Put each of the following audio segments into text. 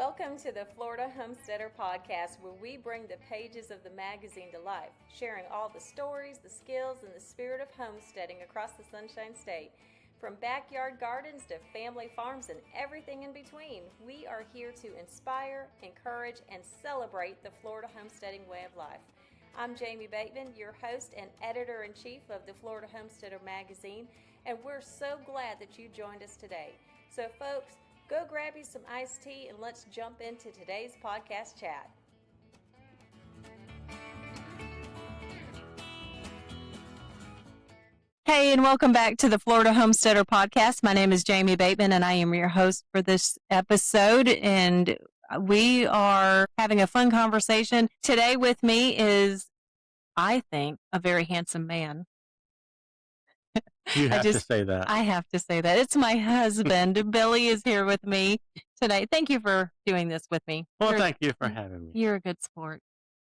Welcome to the Florida Homesteader podcast, where we bring the pages of the magazine to life, sharing all the stories, the skills, and the spirit of homesteading across the Sunshine State. From backyard gardens to family farms and everything in between, we are here to inspire, encourage, and celebrate the Florida homesteading way of life. I'm Jamie Bateman, your host and editor-in-chief of the Florida Homesteader magazine, and we're so glad that you joined us today. So folks, go grab you some iced tea and let's jump into today's podcast chat. Hey, and welcome back to the Florida Homesteader podcast. My name is Jamie Bateman, and I am your host for this episode. And we are having a fun conversation. Today with me is, I think, a very handsome man. You have to say that. I have to say that. It's my husband. Billy is here with me tonight. Thank you for doing this with me. Well, thank you for having me. You're a good sport.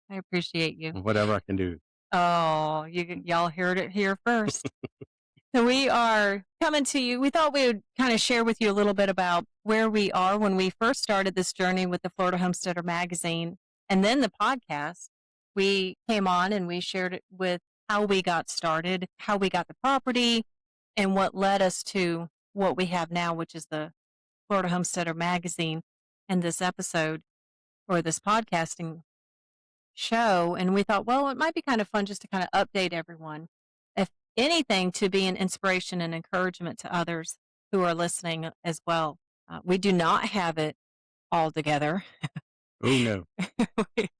I appreciate you. Whatever I can do. Oh, y'all heard it here first. So we are coming to you. We thought we would kind of share with you a little bit about where we are when we first started this journey with the Florida Homesteader magazine and then the podcast. We came on and we shared it with how we got started, how we got the property, and what led us to what we have now, which is the Florida Homesteader magazine and this episode or this podcasting show. And we thought, well, it might be kind of fun just to kind of update everyone, if anything, to be an inspiration and encouragement to others who are listening as well. We do not have it all together. Oh,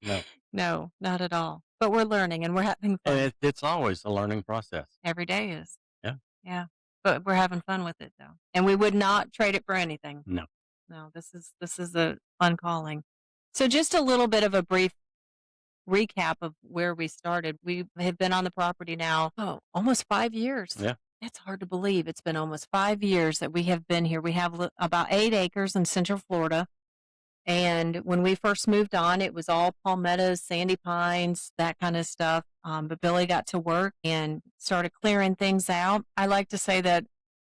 no. No, not at all. But we're learning and we're having fun. And it's always a learning process. Every day is. Yeah. Yeah. But we're having fun with it, though. And we would not trade it for anything. No. No, this is a fun calling. So just a little bit of a brief recap of where we started. We have been on the property now, almost 5 years. Yeah. It's hard to believe. It's been almost 5 years that we have been here. We have about 8 acres in Central Florida. And when we first moved on, it was all palmettos, sandy pines, that kind of stuff. But Billy got to work and started clearing things out. I like to say that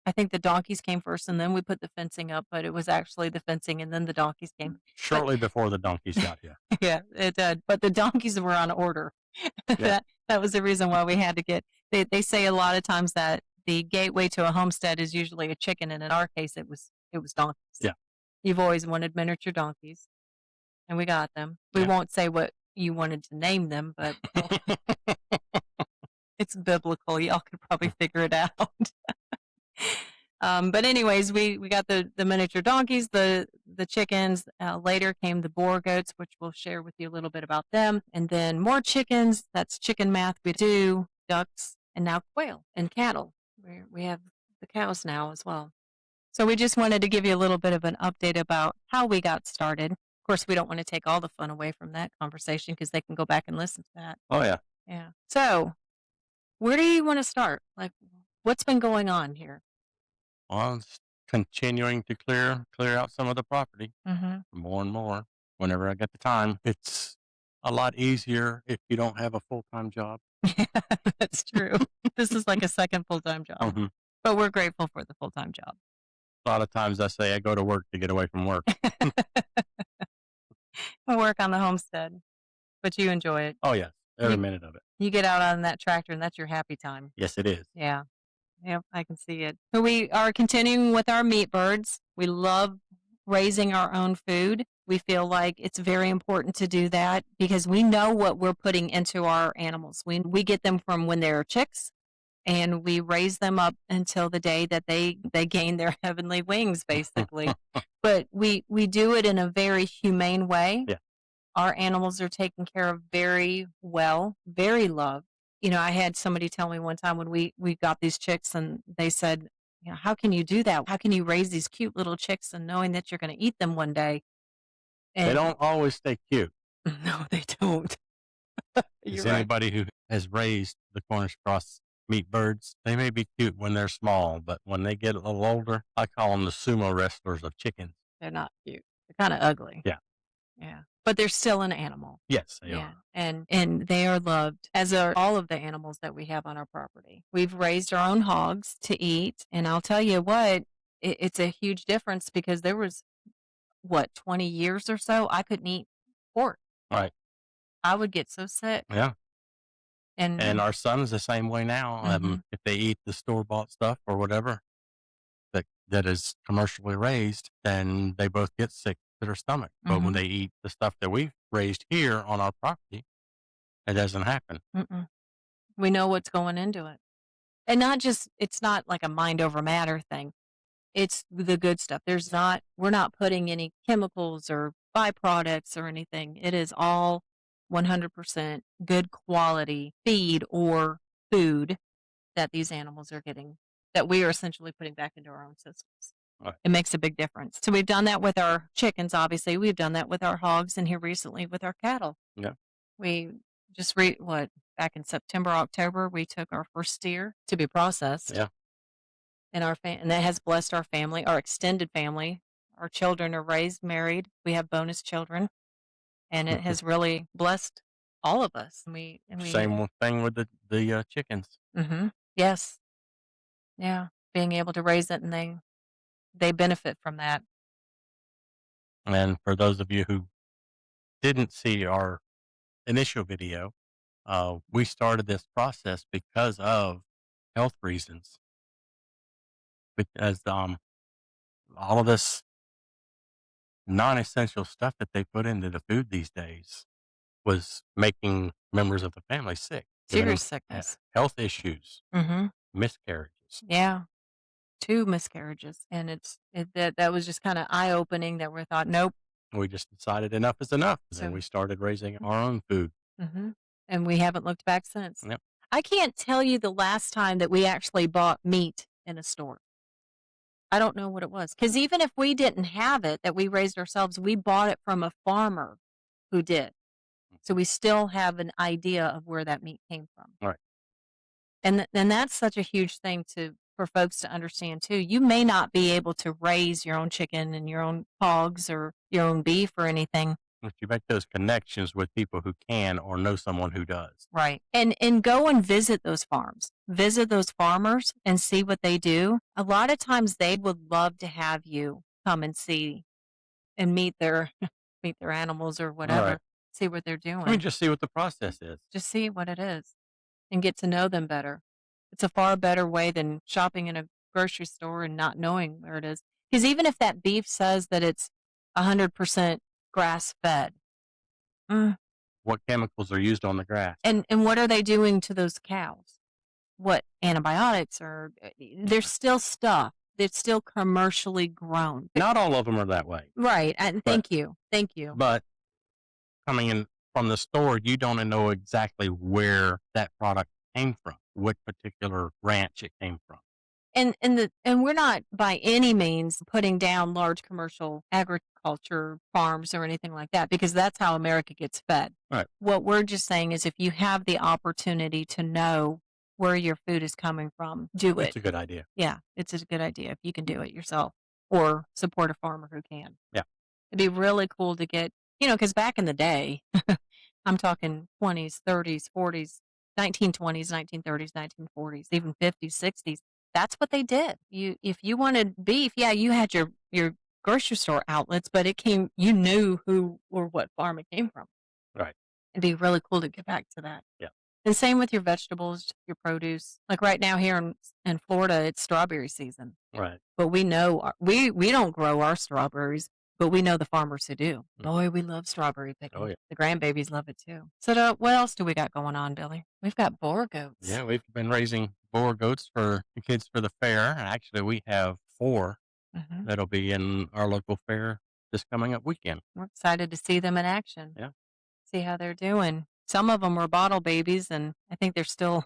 I think the donkeys came first and then we put the fencing up, but it was actually the fencing and then the donkeys came. Shortly before the donkeys got here. Yeah, it did. But the donkeys were on order. Yeah. that was the reason why we had to get, they say a lot of times that the gateway to a homestead is usually a chicken. And in our case, it was donkeys. Yeah. You've always wanted miniature donkeys, and we got them. We won't say what you wanted to name them, but it's biblical. Y'all could probably figure it out. But anyways, we got the miniature donkeys, the chickens. Later came the boar goats, which we'll share with you a little bit about them. And then more chickens. That's chicken math. We do ducks and now quail and cattle. We have the cows now as well. So we just wanted to give you a little bit of an update about how we got started. Of course, we don't want to take all the fun away from that conversation because they can go back and listen to that. Oh, yeah. Yeah. So where do you want to start? Like, what's been going on here? Well, it's continuing to clear out some of the property more and more whenever I get the time. It's a lot easier if you don't have a full-time job. Yeah, that's true. This is like a second full-time job. Mm-hmm. But we're grateful for the full-time job. A lot of times I say I go to work to get away from work. I work on the homestead, but you enjoy it. Oh, yes. Every minute of it. You get out on that tractor, and that's your happy time. Yes, it is. Yeah. Yep, I can see it. So we are continuing with our meat birds. We love raising our own food. We feel like it's very important to do that because we know what we're putting into our animals. We get them from when they're chicks, and we raise them up until the day that they gain their heavenly wings, basically. But we do it in a very humane way. Yeah. Our animals are taken care of very well, very loved. You know, I had somebody tell me one time when we got these chicks and they said, you know, how can you do that? How can you raise these cute little chicks and knowing that you're going to eat them one day? And they don't always stay cute. No, they don't. Is anybody who has raised the Cornish cross meat birds, they may be cute when they're small, but when they get a little older, I call them the sumo wrestlers of chickens. They're not cute. They're kind of ugly. Yeah. Yeah. But they're still an animal. Yes, they are. And they are loved, as are all of the animals that we have on our property. We've raised our own hogs to eat, and I'll tell you what, it's a huge difference because there was what, 20 years or so, I couldn't eat pork. Right. I would get so sick. Yeah. And And our son's the same way now. mhm, If they eat the store bought stuff or whatever that is commercially raised, then they both get sick to their stomach. But when mhm, they eat the stuff that we've raised here on our property, it doesn't happen. mm-mm. We know what's going into it. And not just it's not like a mind over matter thing. It's the good stuff. We're not putting any chemicals or byproducts or anything. It is all 100% good quality feed or food that these animals are getting that we are essentially putting back into our own systems. Right. It makes a big difference. So we've done that with our chickens, obviously. We've done that with our hogs and here recently with our cattle. Yeah. We just back in September, October, we took our first steer to be processed Yeah. and and that has blessed our family, our extended family. Our children are raised, married. We have bonus children, and it has really blessed all of us. Same thing with the chickens. hmm yes, yeah, being able to raise it, and they benefit from that. And for those of you who didn't see our initial video, we started this process because of health reasons. Because all of this non-essential stuff that they put into the food these days was making members of the family sick, giving them Serious sickness. health issues, hmm miscarriages. Yeah, two miscarriages, and that was just kind of eye opening. That we thought, nope. We just decided enough is enough, and then So we started raising our own food. Mhm. And we haven't looked back since. Yep. I can't tell you the last time that we actually bought meat in a store. I don't know what it was. Because even if we didn't have it that we raised ourselves, we bought it from a farmer who did. So we still have an idea of where that meat came from. All right. And that's such a huge thing for folks to understand too. You may not be able to raise your own chicken and your own hogs or your own beef or anything. If you make those connections with people who can or know someone who does. Right. And go and visit those farms. Visit those farmers and see what they do. A lot of times they would love to have you come and see and meet their meet their animals or All right. whatever. See what they're I mean, doing. just see what the process is. Just see what it is and get to know them better. It's a far better way than shopping in a grocery store and not knowing where it is. Because even if that beef says that it's 100% grass fed, What chemicals are used on the grass? and what are they doing to those cows? What antibiotics are there's still stuff that's still commercially grown. Not all of them are that way. Right, and But thank you, thank you. but coming in from the store, you don't know exactly where that product came from, what particular ranch it came from. And we're not by any means putting down large commercial agriculture farms or anything like that because that's how America gets fed. Right. What we're just saying is if you have the opportunity to know where your food is coming from, do it. It's a good idea. Yeah, it's a good idea if you can do it yourself or support a farmer who can. Yeah. It'd be really cool to get, because back in the day, I'm talking 20s, 30s, 40s, 1920s, 1930s, 1940s, even 50s, 60s. That's what they did. If you wanted beef, yeah, you had your grocery store outlets, but you knew who or what farm it came from. Right. It'd be really cool to get back to that. Yeah. And same with your vegetables, your produce. Like right now here in Florida, it's strawberry season. Right. But we know we don't grow our strawberries, but we know the farmers who do. Mhm. Boy, we love strawberry picking. Oh, yeah. The grandbabies love it too. So what else do we got going on, Billy? We've got boar goats. Yeah, we've been raising boar goats for the kids for the fair. Actually, we have 4 Mhm. that'll be in our local fair this coming up weekend. We're excited to see them in action. Yeah. See how they're doing. Some of them were bottle babies, and I think they're still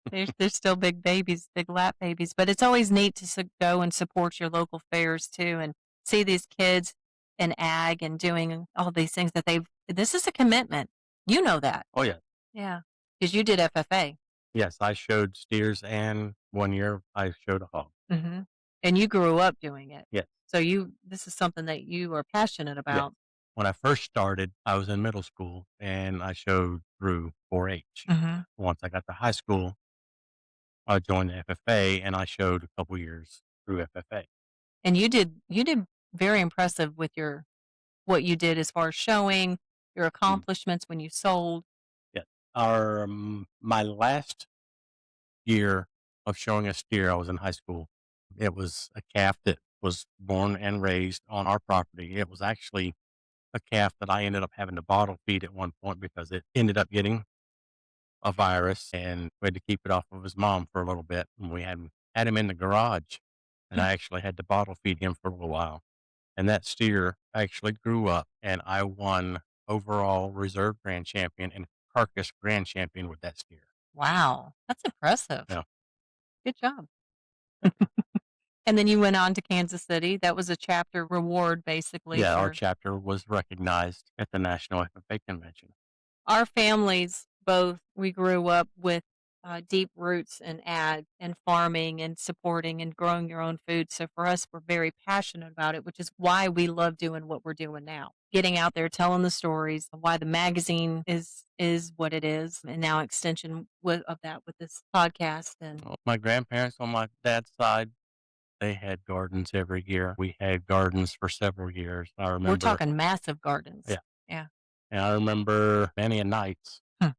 they're still big babies, big lap babies. But it's always neat to go and support your local fairs too, and see these kids in ag and doing all these things that they've. This is a commitment. You know that. Oh, yeah. Yeah, because you did FFA. Yes, I showed steers, and 1 year I showed a hog. hmm And you grew up doing it. Yes. So this is something that you are passionate Yes. about. When I first started, I was in middle school, and I showed through 4-H. hmm Once I got to high school, I joined the FFA, and I showed a couple years through FFA. And you did very impressive with what you did as far as showing your accomplishments when you sold. Yeah. My last year of showing a steer, I was in high school. It was a calf that was born and raised on our property. It was actually a calf that I ended up having to bottle feed at one point because it ended up getting a virus, and we had to keep it off of his mom for a little bit. And we had him in the garage, and I actually had to bottle feed him for a little while. And that steer actually grew up, and I won overall reserve grand champion and carcass grand champion with that steer. Wow, that's impressive. Yeah. Good job. And then you went on to Kansas City. That was a chapter reward, basically, Yeah, our for chapter was recognized at the National FFA Convention. our families. Both we grew up with deep roots in ag and farming and supporting and growing your own food. So for us, we're very passionate about it, which is why we love doing what we're doing now. Getting out there, telling the stories, of why the magazine is what it is, and now extension of that with this podcast. And Well, my grandparents on my dad's side, they had gardens every year. We had gardens for several years. I we're remember, talking massive gardens. yeah, Yeah. and I remember many a nights Hmm.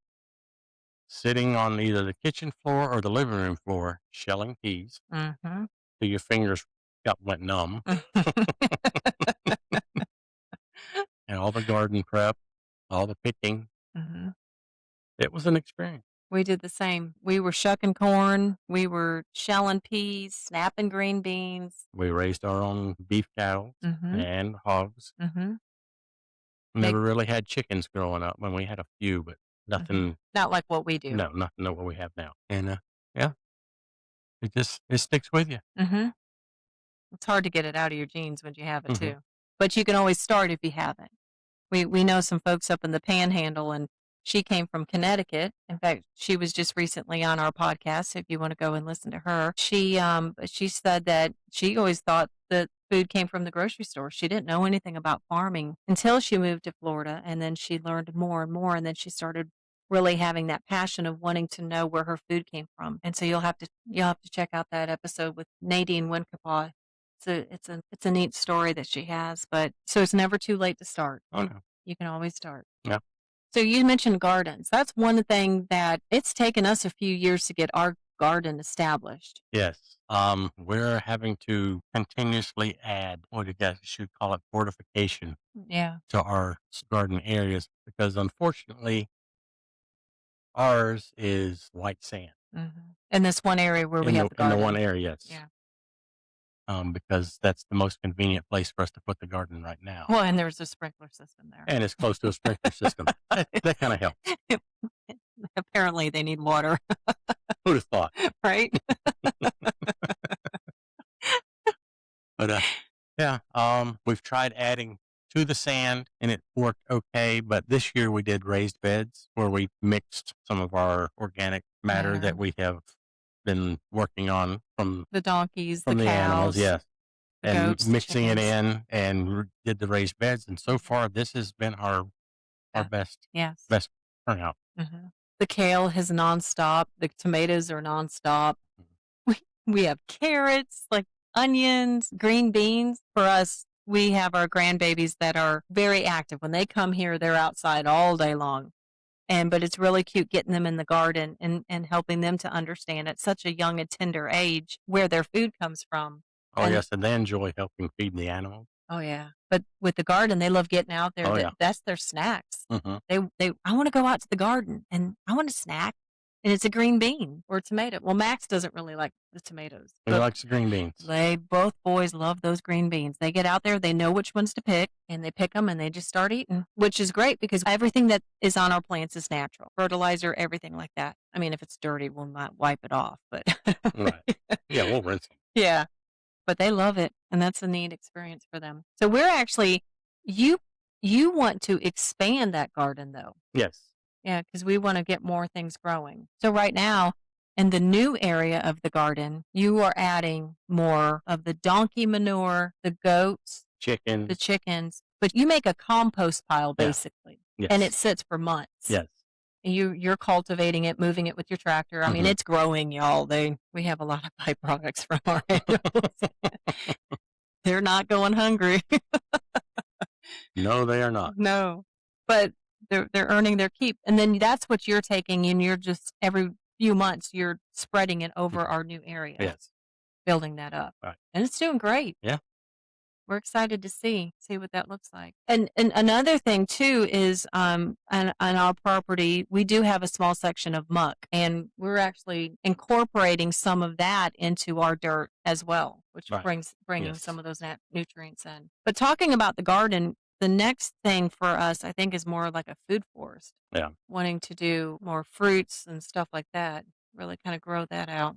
sitting on either the kitchen floor or the living room floor shelling peas Mm-hmm. till your fingers went numb, and all the garden prep, all the picking. hmm It was an experience. We did the same. We were shucking corn. We were shelling peas, snapping green beans. We raised our own beef cattle Mm-hmm. and hogs. Mm-hmm. Make Never really had chickens growing up. When we had a few, but nothing. Not like what we do. No, nothing like what we have now. And yeah, it sticks with you. Mm-hmm. It's hard to get it out of your genes when you have it Hmm. too. But you can always start if you haven't. We know some folks up in the Panhandle, and she came from Connecticut. In fact, she was just recently on our podcast. So if you want to go and listen to her, she said that she always thought that food came from the grocery store. She didn't know anything about farming until she moved to Florida, and then she learned more and more, and then she started really having that passion of wanting to know where her food came from. And so you'll have to check out that episode with Nadine Winkapaw. It's a neat story that she has, but so it's never too late to start. Oh no. You can always start. Yeah. So you mentioned gardens. That's one thing that it's taken us a few years to get our garden established. Yes. We're having to continuously add, what you guys should call it, fortification Yeah. to our garden areas because unfortunately ours is white sand In this one area where we have the in the one garden. area. Yes. Yeah. Because that's the most convenient place for us to put the garden right now. Well, and there's a sprinkler system there. And it's close to a sprinkler system. That kind of helps. Apparently they need water, Who'd have thought? right? But yeah, we've tried adding to the sand and it worked okay. But this year we did raised beds where we mixed some of our organic matter Yeah. that we have been working on from The donkeys, the the animals, cows, yes, the and goats, the mixing it chickens. in and did the raised beds. And so far, this has been our Yeah. best Yes. turnout. The kale is nonstop. The tomatoes are nonstop. We have carrots, like onions, green beans. For us, we have our grandbabies that are very active. When they come here, they're outside all day long. But it's really cute getting them in the garden and helping them to understand at such a young and tender age where their food comes from. Oh And yes, and they enjoy helping feed the animals. oh yeah. But with the garden, they love getting out there. Oh yeah. That's their snacks. Hmm. I want to go out to the garden and I want a snack. And it's a green bean or tomato. Well, Max doesn't really like the tomatoes, He but likes the green beans. both boys love those green beans. They get out there, they know which ones to pick, and they pick them and they just start eating, which is great because everything that is on our plants is natural. Fertilizer, everything like that. I mean, if it's dirty, we'll not wipe it off, but Right. Yeah, we'll rinse them. yeah, but they love it, and that's a neat experience for them. So we're actually you you want to expand that garden though. Yes. Yeah, because we want to get more things growing. So right now, in the new area of the garden, you are adding more of the donkey manure, the goats, Chicken. the chickens, but you make a compost pile Yeah. basically, Yes. and it sits for months. Yes. And you're cultivating it, moving it with your tractor. I mean, Mhm. it's growing, y'all. We have a lot of byproducts from our animals. They're not going hungry. No, they are not. No. But they're earning their keep. And then that's what you're taking and you're just every few months you're spreading it over Mhm. our new area, Yes. building that up. Right. And it's doing great. Yeah. We're excited to see what that looks like. And another thing too is on our property we do have a small section of muck, and we're actually incorporating some of that into our dirt as well, which Right. bringing Yes. some of those nutrients in. But talking about the garden, the next thing for us I think is more like a food forest. Yeah. Wanting to do more fruits and stuff like that, really kind of grow that out.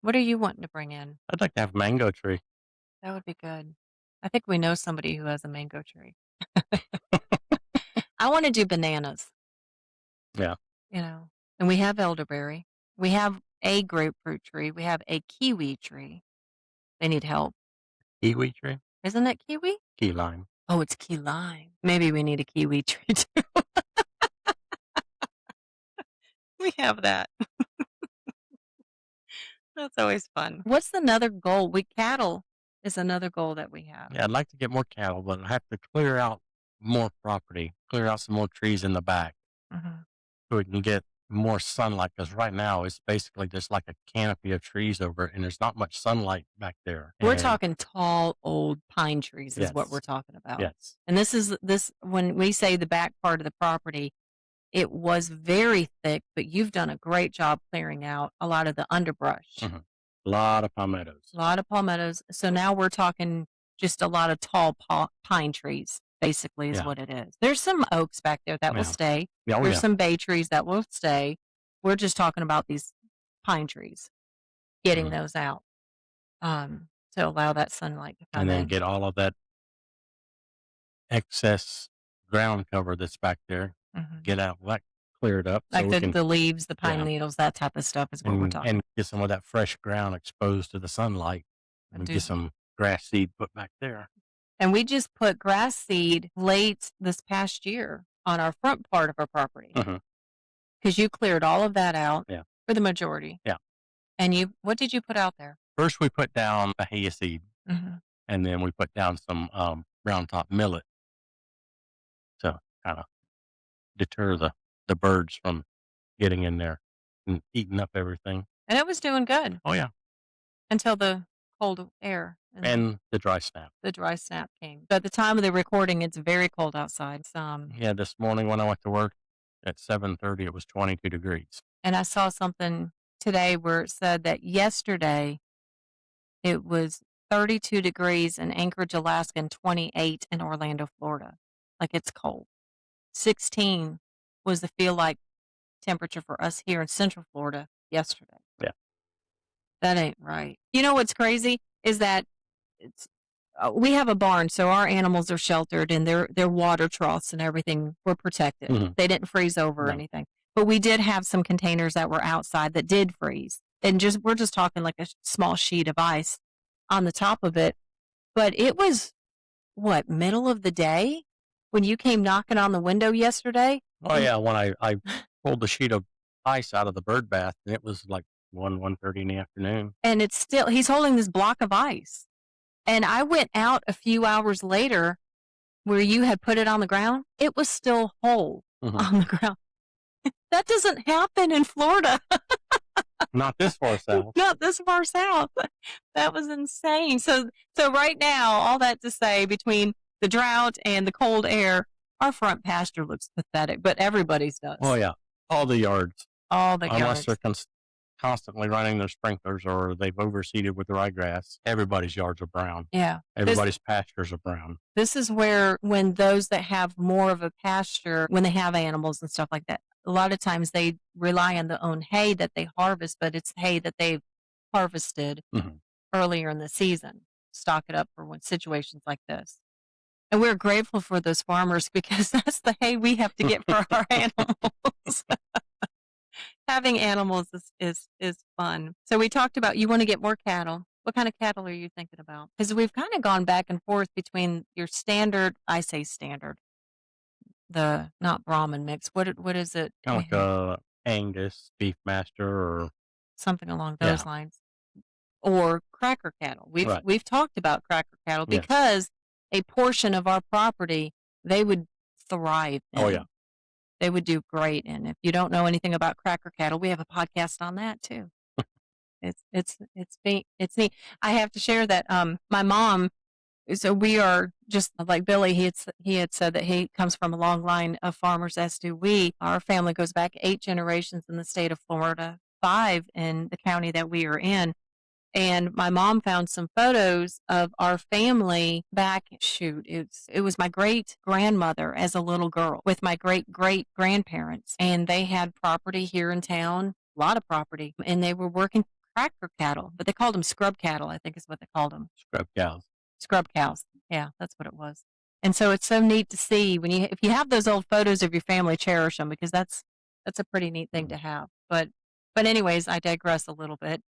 What are you wanting to bring in? I'd like to have a mango tree. That would be good. I think we know somebody who has a mango tree. I wanna do bananas, Yeah. and we have elderberry. We have a grapefruit tree. We have a kiwi tree. They need help. Kiwi tree? Isn't it kiwi? Key lime. Oh, it's key lime. Maybe we need a kiwi tree too. We have that. That's always fun. What's another goal? Cattle is another goal that we have. Yeah, I'd like to get more cattle, but I have to clear out more property, clear out some more trees in the back Mhm. so we can get more sunlight. Because right now it's basically just like a canopy of trees over it, and there's not much sunlight back there. We're And talking tall, old pine trees is what we're yes, talking about. yes, And this when we say the back part of the property, it was very thick, but you've done a great job clearing out a lot of the underbrush. a lot of palmettos. A lot of palmettos. So now we're talking just a lot of tall pine trees, basically, is Yeah, what it is. There's some oaks back there that will yeah, stay. yeah, oh There's yeah. some bay trees that will stay. We're just talking about these pine trees, getting Mhm. those out to allow that sunlight to And come then in. get all of that excess ground cover that's back there, Mhm. get out that cleared up so Like we can, the leaves, the pine yeah, needles, that type of stuff is what we're talking and about. get some of that fresh ground exposed to the sunlight And and do get some grass seed put back there. And we just put grass seed late this past year on our front part of our property Mhm. because you cleared all of that out Yeah, for the majority. yeah. And what did you put out there? First, we put down a hay seed, Mhm. and then we put down some brown top millet to kind of deter the birds from getting in there and eating up everything. And it was doing good Oh yeah, until the cold air and and the dry snap. the dry snap came. But at the time of the recording, it's very cold outside. Yeah, this morning when I went to work at 7:30, it was 22 degrees. And I saw something today where it said that yesterday it was 32 degrees in Anchorage, Alaska, and 28 in Orlando, Florida. Like it's cold. 16 was the feel like temperature for us here in Central Florida yesterday. Yeah. That ain't right. You know what's crazy is that it's we have a barn, so our animals are sheltered and their water troughs and everything were protected. Hmm. They didn't freeze over or No. anything. But we did have some containers that were outside that did freeze. And just we're just talking like a small sheet of ice on the top of it. But it was what, middle of the day when you came knocking on the window yesterday? Oh And yeah, when I pulled the sheet of ice out of the bird bath, and it was like 1:30 in the afternoon. and it's still he's holding this block of ice. And I went out a few hours later where you had put it on the ground. It was still whole Hmm. on the ground. That doesn't happen in Florida. Not this far south. Not this far south. That was insane. So right now, all that to say, between the drought and the cold air, our front pasture looks pathetic, but everybody's Oh does. yeah, all the yards, All the unless they're yards. constantly running their sprinklers or they've overseeded with ryegrass. Everybody's yards are brown. Yeah. This Everybody's pastures are brown. this is where when those that have more of a pasture, when they have animals and stuff like that, a lot of times they rely on the own hay that they harvest, but it's hay that they've harvested Hmm. earlier in the season. Stock it up for when situations like this. And we're grateful for those farmers because that's the hay we have to get for our animals. Having animals is fun. So we talked about you want to get more cattle. What kind of cattle are you thinking about? Because we've kind of gone back and forth between your standard, I say standard, the not Brahmin mix. What is it? Kind of like a Angus Beefmaster or Something along those yeah, lines. or cracker cattle. Right. We've talked about cracker cattle Yes. because a portion of our property they would thrive in. Oh, yeah. They would do great. And if you don't know anything about cracker cattle, we have a podcast on that too. It's neat. I have to share that my mom. So we are just like Billy. He had said that he comes from a long line of farmers, as do we. Our family goes back 8 generations in the state of Florida, 5 in the county that we are in. And my mom found some photos of our family back, shoot, it was my great grandmother as a little girl with my great great grandparents. And they had property here in town, a lot of property, and they were working cracker cattle, but they called them scrub cattle, I think is what they called them. Scrub cows. Scrub cows. Yeah, that's what it was. And so it's so neat to see if you have those old photos of your family, cherish them because that's a pretty neat thing to have. But anyways, I digress a little bit.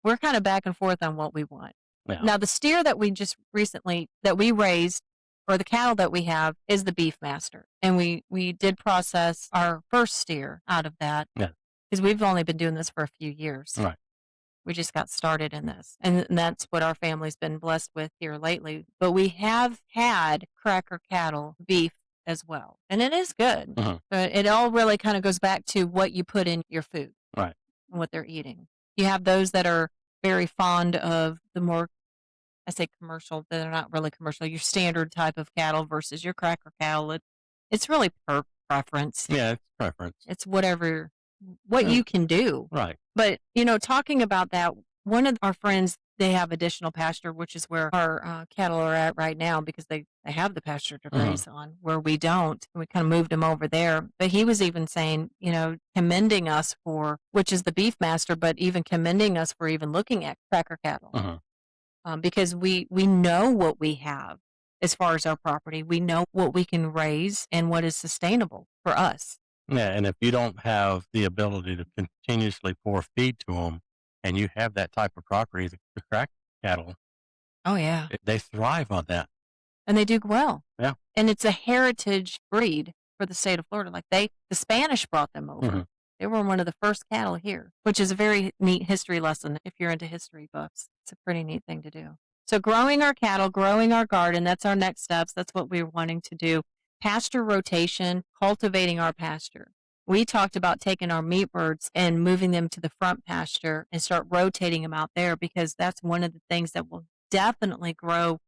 We're kind of back and forth on what we want. Yeah. Now, the steer that we just recently that we raised, or the cattle that we have, is the beef master, and we did process our first steer out of that because we've only been doing this for a few years. Right. We just got started in this, and that's what our family's been blessed with here lately. But we have had cracker cattle, beef as well, and it is good. But it all really kind of goes back to what you put in your food, right, and what they're eating. You have those that are very fond of the more, I say commercial, they're not really commercial, your standard type of cattle versus your cracker cattle. It's really preference. Yeah, it's preference. It's what you can do. Right. But, talking about that, one of our friends, they have additional pasture, which is where our cattle are at right now because they have the pasture to graze on, where we don't. We kind of moved them over there. But he was even saying, commending us for, which is the beef master, but even commending us for even looking at cracker cattle. Because we know what we have as far as our property. We know what we can raise and what is sustainable for us. Yeah, and if you don't have the ability to continuously pour feed to them, and you have that type of property, the crack cattle, oh yeah, they thrive on that, and they do well. Yeah, and it's a heritage breed for the state of Florida. Like the Spanish brought them over. They were one of the first cattle here, which is a very neat history lesson if you're into history books. It's a pretty neat thing to do. So growing our cattle, growing our garden, that's our next steps. That's what we're wanting to do. Pasture rotation, cultivating our pasture. We talked about taking our meat birds and moving them to the front pasture and start rotating them out there because that's one of the things that will definitely grow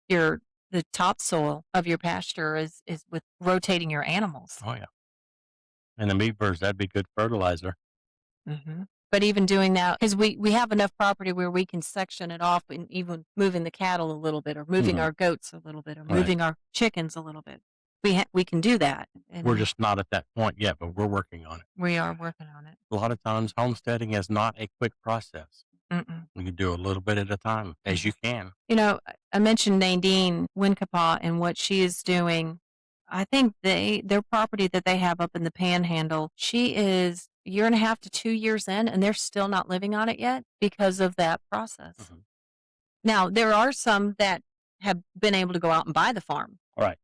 the topsoil of your pasture is with rotating your animals. Oh yeah. And the meat birds, that'd be good fertilizer. But even doing that, because we have enough property where we can section it off and even moving the cattle a little bit or moving our goats a little bit or moving our chickens a little bit. We can do that. And we're just not at that point yet, but we're working on it. We are working on it. A lot of times homesteading is not a quick process. You can do a little bit at a time as you can. I mentioned Nadine Winkapa and what she is doing. I think their property that they have up in the Panhandle, she is a year and a half to 2 years in, and they're still not living on it yet because of that process. Now, there are some that have been able to go out and buy the farm. Right.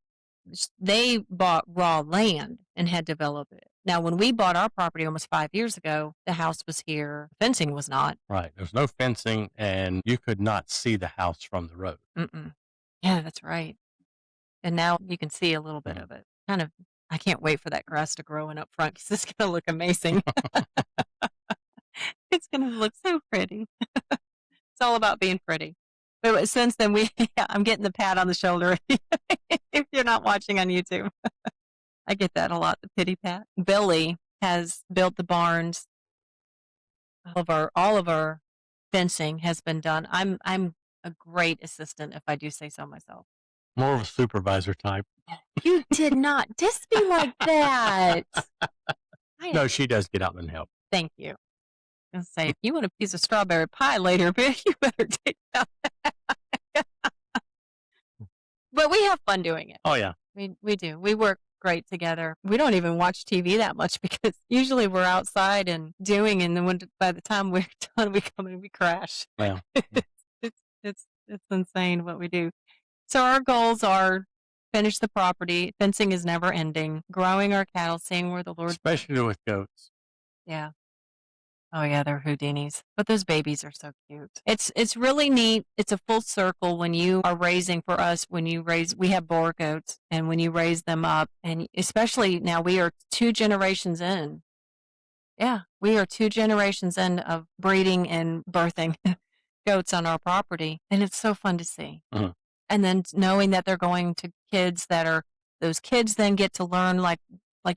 They bought raw land and had developed it. Now, when we bought our property almost 5 years ago, the house was here. Fencing was not. Right. There's no fencing, and you could not see the house from the road. Yeah, that's right. And now you can see a little bit of it. I can't wait for that grass to grow in up front because it's going to look amazing. It's going to look so pretty. It's all about being pretty. But since then, I'm getting the pat on the shoulder if you're not watching on YouTube. I get that a lot, the pity pat. Billy has built the barns. All of our fencing has been done. I'm a great assistant, if I do say so myself. More of a supervisor type. You did not just be like that. No, she does get out and help. Thank you. I was say, if you want a piece of strawberry pie later, you better take that. But we have fun doing it. Oh, yeah. We do. We work great together. We don't even watch TV that much because usually we're outside and doing, and then by the time we're done, we come and we crash. Yeah. It's insane what we do. So our goals are finish the property. Fencing is never ending. Growing our cattle, seeing where the Lord. Especially with goats. Yeah. Oh yeah, they're Houdinis. But those babies are so cute. It's really neat. It's a full circle when you are raising for us, when you raise we have Boer goats and when you raise them up and especially now we are 2 generations in. Yeah, we are 2 generations in of breeding and birthing goats on our property and it's so fun to see. Mhm. And then knowing that they're going to kids that are those kids then get to learn like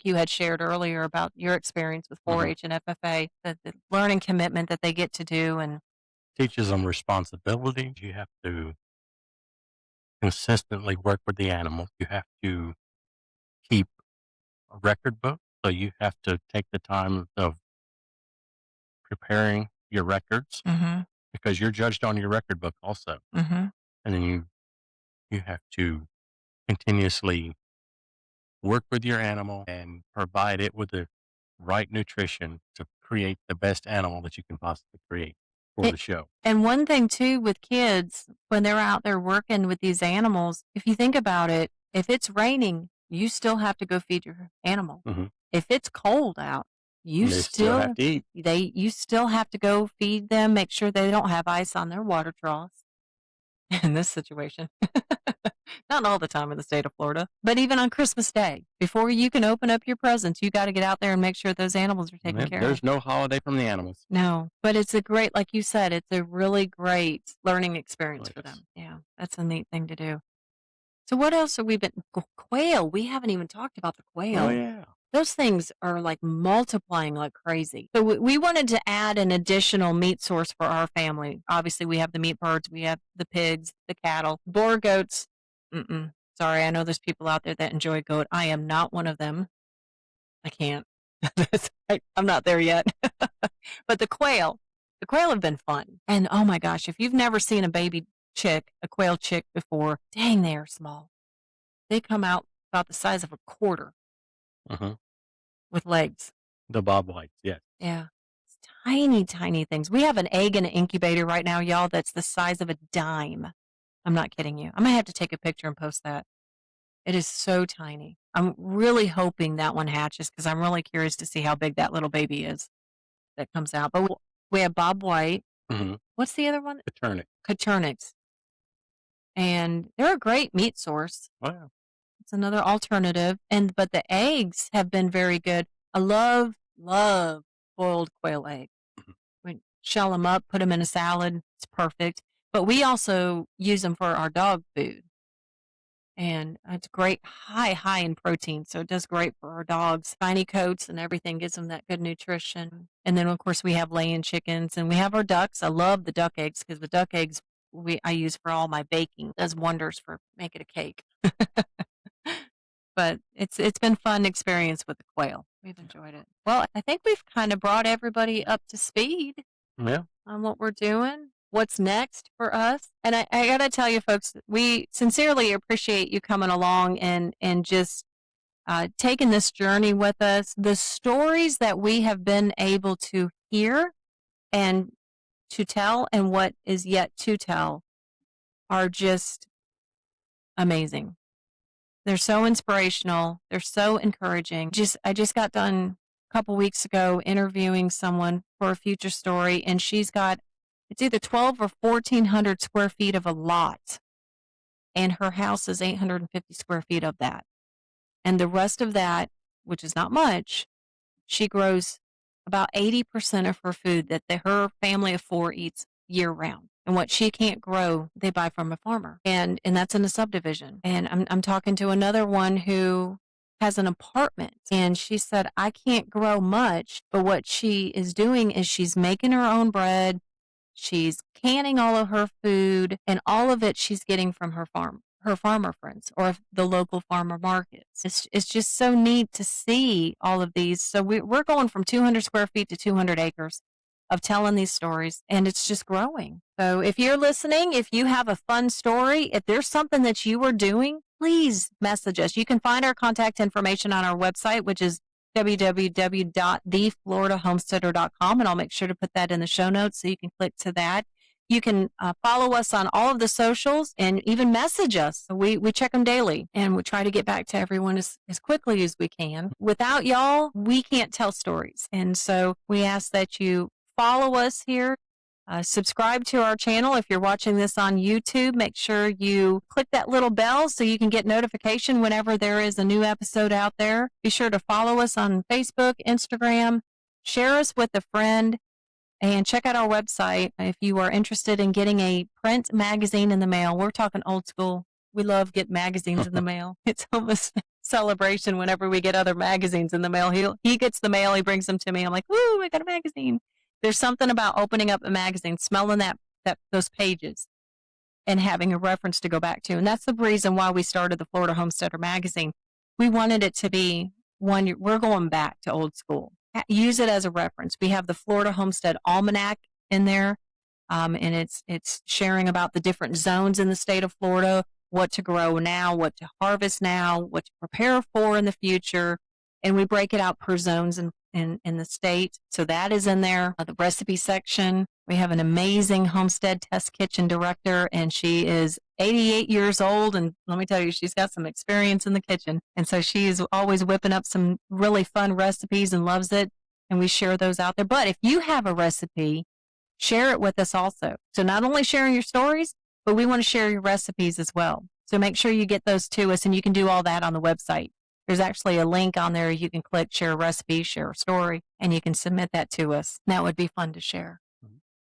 you had shared earlier about your experience with Mhm. 4-H and FFA, the learning commitment that they get to do and Teaches them responsibility. You have to consistently work with the animal. You have to keep a record book. So you have to take the time of preparing your records mhm, because you're judged on your record book also. mhm. And then you have to continuously work with your animal and provide it with the right nutrition to create the best animal that you can possibly create for It, the show. and one thing too with kids when they're out there working with these animals, if you think about it, if it's raining, you still have to go feed your animal. Hmm. If it's cold out, And they still have to eat. you still have to go feed them, make sure they don't have ice on their water troughs in this situation. Not all the time in the state of Florida, but even on Christmas Day, before you can open up your presents, you got to get out there and make sure those animals are taken care of. There's no holiday from the animals. No, but it's a great, like you said, it's a really great learning experience Oh, for yes. them. Yeah, that's a neat thing to do. So what else have we been? Quail. We haven't even talked about the Oh, quail. yeah. Those things are like multiplying like crazy. So we wanted to add an additional meat source for our family. Obviously, we have the meat birds, we have the pigs, the cattle, Boer goats. Mm-mm. Sorry, I know there's people out there that enjoy goat. I am not one of them. I can't. I'm not there yet. But the quail have been fun. And oh my gosh, if you've never seen a baby chick, a quail chick before, dang, they are small. They come out about the size of a quarter Hmm. with legs. The bob whites, yes. Yeah. It's tiny, tiny things. We have an egg in an incubator right now, y'all, that's the size of a dime. I'm not kidding you. I'm going to have to take a picture and post that. It is so tiny. I'm really hoping that one hatches because I'm really curious to see how big that little baby is that comes out. But we have Bob White. Hmm. What's the other one? Paternity. Coturnix. And they're a great meat source. Wow. It's another alternative. But the eggs have been very good. I love boiled quail egg. Mhm. We shell them up, put them in a salad. It's perfect. But we also use them for our dog food. And it's great, high in protein. So it does great for our dogs. Spiny coats and everything gives them that good nutrition. And then, of course, we have laying chickens and we have our ducks. I love the duck eggs because the duck eggs I use for all my baking. It does wonders for making a cake. But it's been fun experience with the quail. We've enjoyed it. Well, I think we've kind of brought everybody up to speed Yeah. on what we're doing, what's next for us. And I got to tell you, folks, we sincerely appreciate you coming along and just taking this journey with us. The stories that we have been able to hear and to tell, and what is yet to tell, are just amazing. They're so inspirational. They're so encouraging. I just got done a couple weeks ago interviewing someone for a future story, and she's got it's either 12 or 1400 square feet of a lot, and her house is 850 square feet of that. And the rest of that, which is not much, she grows about 80% of her food that her family of four eats year round. And what she can't grow, they buy from a farmer. And that's in a subdivision. And I'm talking to another one who has an apartment. And she said, I can't grow much, but what she is doing is she's making her own bread. She's canning all of her food, and all of it she's getting from her farmer friends or the local farmer markets. It's just so neat to see all of these. So we're going from 200 square feet to 200 acres of telling these stories, and it's just growing. So if you're listening, if you have a fun story, if there's something that you are doing, please message us. You can find our contact information on our website, which is www.thefloridahomesteader.com, and I'll make sure to put that in the show notes so you can click to that. You can follow us on all of the socials and even message us. We check them daily and we try to get back to everyone as quickly as we can. Without y'all, we can't tell stories. And so we ask that you follow us here. Subscribe to our channel. If you're watching this on YouTube, make sure you click that little bell so you can get notification whenever there is a new episode out there. Be sure to follow us on Facebook, Instagram, share us with a friend, and check out our website if you are interested in getting a print magazine in the mail. We're talking old school. We love getting magazines in the mail. It's almost a celebration whenever we get other magazines in the mail. He gets the mail, he brings them to me. I'm like, "Ooh, I got a magazine." There's something about opening up a magazine, smelling those pages, and having a reference to go back to. And that's the reason why we started the Florida Homesteader magazine. We wanted it to be one, we're going back to old school. Use it as a reference. We have the Florida Homestead Almanac in there, and it's sharing about the different zones in the state of Florida, what to grow now, what to harvest now, what to prepare for in the future. And we break it out per zones in the state. So that is in there. The recipe section. We have an amazing homestead test kitchen director, and she is 88 years old. And let me tell you, she's got some experience in the kitchen. And so she is always whipping up some really fun recipes and loves it. And we share those out there. But if you have a recipe, share it with us also. So not only sharing your stories, but we want to share your recipes as well. So make sure you get those to us, and you can do all that on the website. There's actually a link on there. You can click share a recipe, share a story, and you can submit that to us. That would be fun to share.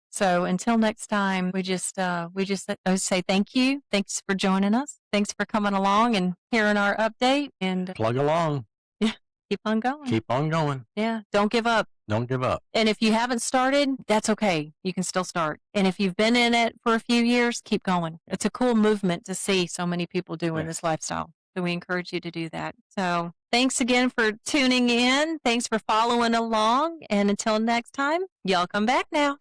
So until next time, we just say thank you. Thanks for joining us. Thanks for coming along and hearing our update. And Plug along. yeah, keep on going. Keep on going. Yeah, don't give up. Don't give up. And if you haven't started, that's okay. You can still start. And if you've been in it for a few years, keep going. It's a cool movement to see so many people doing this lifestyle. So we encourage you to do that. So thanks again for tuning in. Thanks for following along. And until next time, y'all come back now.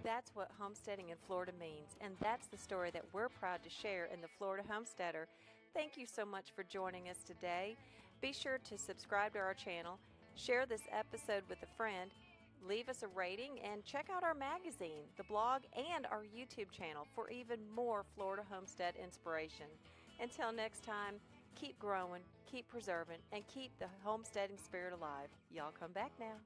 That's what homesteading in Florida means. And that's the story that we're proud to share in the Florida Homesteader. Thank you so much for joining us today. Be sure to subscribe to our channel, share this episode with a friend, leave us a rating, and check out our magazine, the blog, and our YouTube channel for even more Florida homestead inspiration. Until next time, keep growing, keep preserving, and keep the homesteading spirit alive. Y'all come back now.